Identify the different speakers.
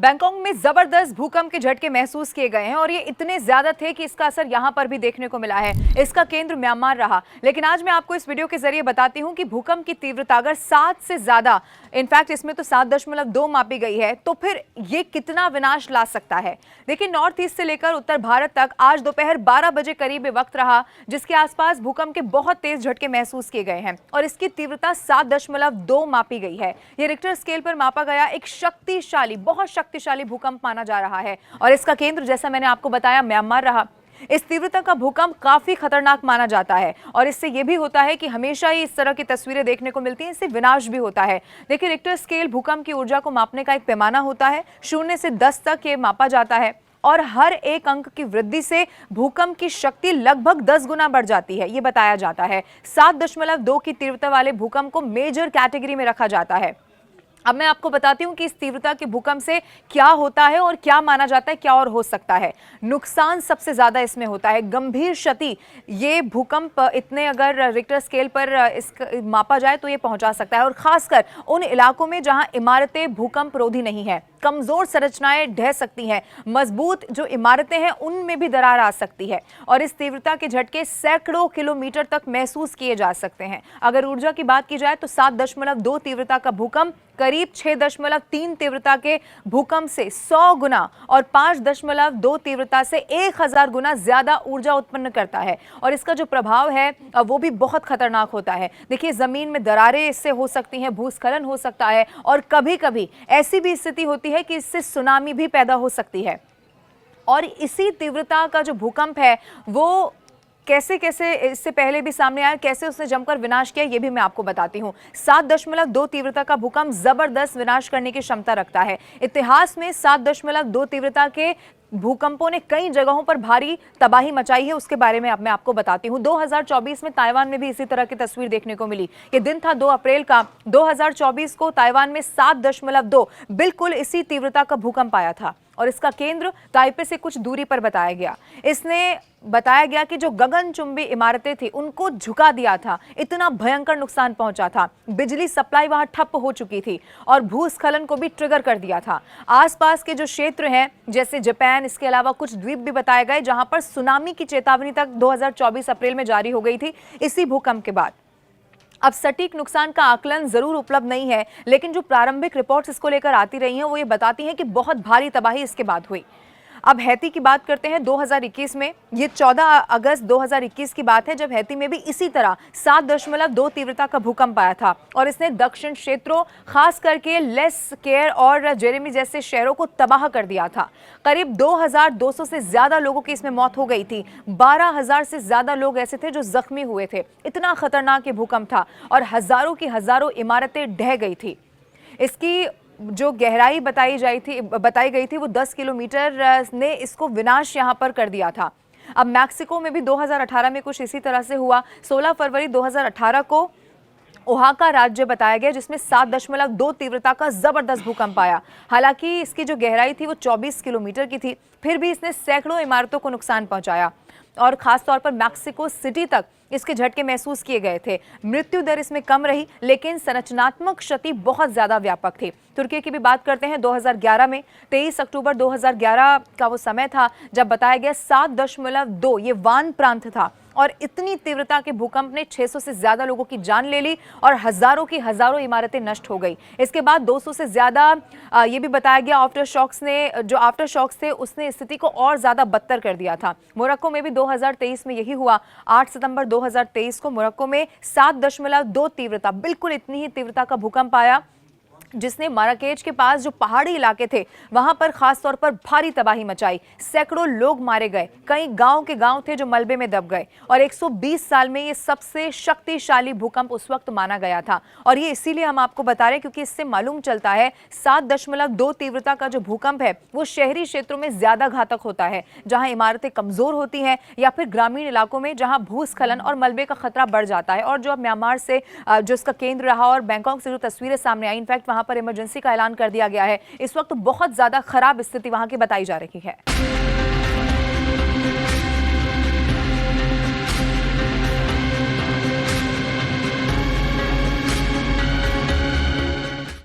Speaker 1: Bangkok में जबरदस्त भूकंप के झटके महसूस किए गए हैं और ये इतने ज्यादा थे कि इसका असर यहां पर भी देखने को मिला है। इसका केंद्र म्यांमार रहा, लेकिन आज मैं आपको इस वीडियो के जरिए बताती हूं कि भूकंप की तीव्रता अगर 7 से ज्यादा, इनफैक्ट इसमें तो 7.2 मापी गई है, तो फिर ये कितना विनाश ला सकता है। देखिए, नॉर्थ ईस्ट से लेकर उत्तर भारत तक आज दोपहर 12 बजे करीब ये वक्त रहा जिसके आसपास भूकंप के बहुत तेज झटके महसूस किए गए हैं और इसकी तीव्रता 7.2 मापी गई है। ये रिक्टर स्केल पर मापा गया एक शक्तिशाली, बहुत शक्तिशाली भूकंप माना जा रहा है और इसका केंद्र, जैसा मैंने आपको बताया, म्यांमार रहा। इस तीव्रता का भूकंप काफी खतरनाक माना जाता है और इससे यह भी होता है कि हमेशा ही इस तरह की तस्वीरें देखने को मिलती हैं, इससे विनाश भी होता है। देखिए, रिक्टर स्केल भूकंप की ऊर्जा को मापने का एक पैमाना होता है। 0 से 10 तक ये मापा जाता है और हर एक अंक की वृद्धि से भूकंप की शक्ति लगभग 10 गुना बढ़ जाती है, ये बताया जाता है। 7.2 की तीव्रता वाले भूकंप को मेजर कैटेगरी में रखा जाता है। अब मैं आपको बताती हूं कि इस तीव्रता के भूकंप से क्या होता है और क्या माना जाता है, क्या और हो सकता है। नुकसान सबसे ज्यादा इसमें होता है, गंभीर क्षति। ये भूकंप इतने अगर रिक्टर स्केल पर मापा जाए तो ये पहुंचा सकता है और खासकर उन इलाकों में जहां इमारतें भूकंप रोधी नहीं है, कमजोर संरचनाएं ढह सकती हैं, मजबूत जो इमारतें हैं उनमें भी दरार आ सकती है और इस तीव्रता के झटके सैकड़ों किलोमीटर तक महसूस किए जा सकते हैं। अगर ऊर्जा की बात की जाए तो 7.2 तीव्रता का भूकंप करीब 6.3 तीव्रता के भूकंप से 100 गुना और 5.2 तीव्रता से 1000 गुना ज्यादा ऊर्जा उत्पन्न करता है और इसका जो प्रभाव है वो भी बहुत खतरनाक होता है। देखिए, जमीन में दरारें इससे हो सकती हैं, भूस्खलन हो सकता है और कभी-कभी ऐसी भी स्थिति होती है कि इससे सुनामी भी पैदा हो सकती है। और इसी तीव्रता का जो भूकंप है वो कैसे कैसे इससे पहले भी सामने आया, कैसे उसने जमकर विनाश किया, ये भी मैं आपको बताती हूँ। 7.2 तीव्रता का भूकंप जबरदस्त विनाश करने की क्षमता रखता है। इतिहास में 7.2 तीव्रता के भूकंपों ने कई जगहों पर भारी तबाही मचाई है, उसके बारे में अब मैं आपको बताती हूँ। 2024 में ताइवान में भी इसी तरह की तस्वीर देखने को मिली। ये दिन था 2 अप्रैल का 2024 को ताइवान में 7.2 बिल्कुल इसी तीव्रता का भूकंप आया था और इसका केंद्र ताइपे से कुछ दूरी पर बताया गया। इसने बताया गया कि जो गगनचुंबी इमारतें थी उनको झुका दिया था, इतना भयंकर नुकसान पहुंचा था। बिजली सप्लाई वहां ठप हो चुकी थी और भूस्खलन को भी ट्रिगर कर दिया था। आसपास के जो क्षेत्र हैं जैसे जापान, इसके अलावा कुछ द्वीप भी बताए गए जहां पर सुनामी की चेतावनी तक 2024 अप्रैल में जारी हो गई थी इसी भूकंप के बाद। अब सटीक नुकसान का आकलन जरूर उपलब्ध नहीं है, लेकिन जो प्रारंभिक रिपोर्ट्स इसको लेकर आती रही हैं वो ये बताती हैं कि बहुत भारी तबाही इसके बाद हुई। अब हैती की बात करते हैं। 2021 में, ये 14 अगस्त 2021 की बात है, जब हैती में भी इसी तरह 7.2 तीव्रता का भूकंप आया था और इसने दक्षिण क्षेत्रों, खास करके लेस केयर और जेरेमी जैसे शहरों को तबाह कर दिया था। करीब 2200 से ज्यादा लोगों की इसमें मौत हो गई थी। 12000 से ज्यादा लोग ऐसे थे जो जख्मी हुए थे। इतना खतरनाक ये भूकंप था और हजारों की हजारों इमारतें ढह गई थी। इसकी जो गहराई बताई गई थी वो 10 किलोमीटर ने इसको विनाश यहां पर कर दिया था। अब मैक्सिको में भी 2018 में कुछ इसी तरह से हुआ। 16 फरवरी 2018 को ओहाका राज्य बताया गया जिसमें 7.2 तीव्रता का जबरदस्त भूकंप आया। हालांकि इसकी जो गहराई थी वो 24 किलोमीटर की थी, फिर भी इसने सैकड़ों इमारतों को नुकसान पहुंचाया और खासतौर पर मैक्सिको सिटी तक इसके झटके महसूस किए गए थे। मृत्यु दर इसमें कम रही, लेकिन संरचनात्मक क्षति बहुत ज्यादा व्यापक थी। तुर्की की भी बात करते हैं। 2011 में 23 अक्टूबर 2011 का वो समय था जब बताया गया 7.2 ये वान प्रांत था और इतनी तीव्रता के भूकंप ने 600 से ज्यादा लोगों की जान ले ली और हजारों की हजारों इमारतें नष्ट हो गई। इसके बाद 200 से ज्यादा ये भी बताया गया आफ्टर शॉक्स थे उसने स्थिति को और ज्यादा बदतर कर दिया था। मोरक्को में भी 2023 में यही हुआ। 8 सितंबर 2023 को मोरक्को में 7.2 तीव्रता, बिल्कुल इतनी ही तीव्रता का भूकंप आया जिसने माराकेच के पास जो पहाड़ी इलाके थे वहां पर खास तौर पर भारी तबाही मचाई। सैकड़ों लोग मारे गए, कई गांव के गांव थे जो मलबे में दब गए और 120 साल में ये सबसे शक्तिशाली भूकंप उस वक्त माना गया था। और ये इसीलिए हम आपको बता रहे हैं क्योंकि इससे मालूम चलता है 7.2 तीव्रता का जो भूकंप है वो शहरी क्षेत्रों में ज्यादा घातक होता है, जहां इमारतें कमजोर होती हैं, या फिर ग्रामीण इलाकों में जहां भूस्खलन और मलबे का खतरा बढ़ जाता है। और जो अब म्यांमार से जो इसका केंद्र रहा और बैंकॉक से जो तस्वीरें सामने आई, इनफैक्ट वहां पर इमरजेंसी का ऐलान कर दिया गया है। इस वक्त बहुत ज्यादा खराब स्थिति वहां की बताई जा रही है।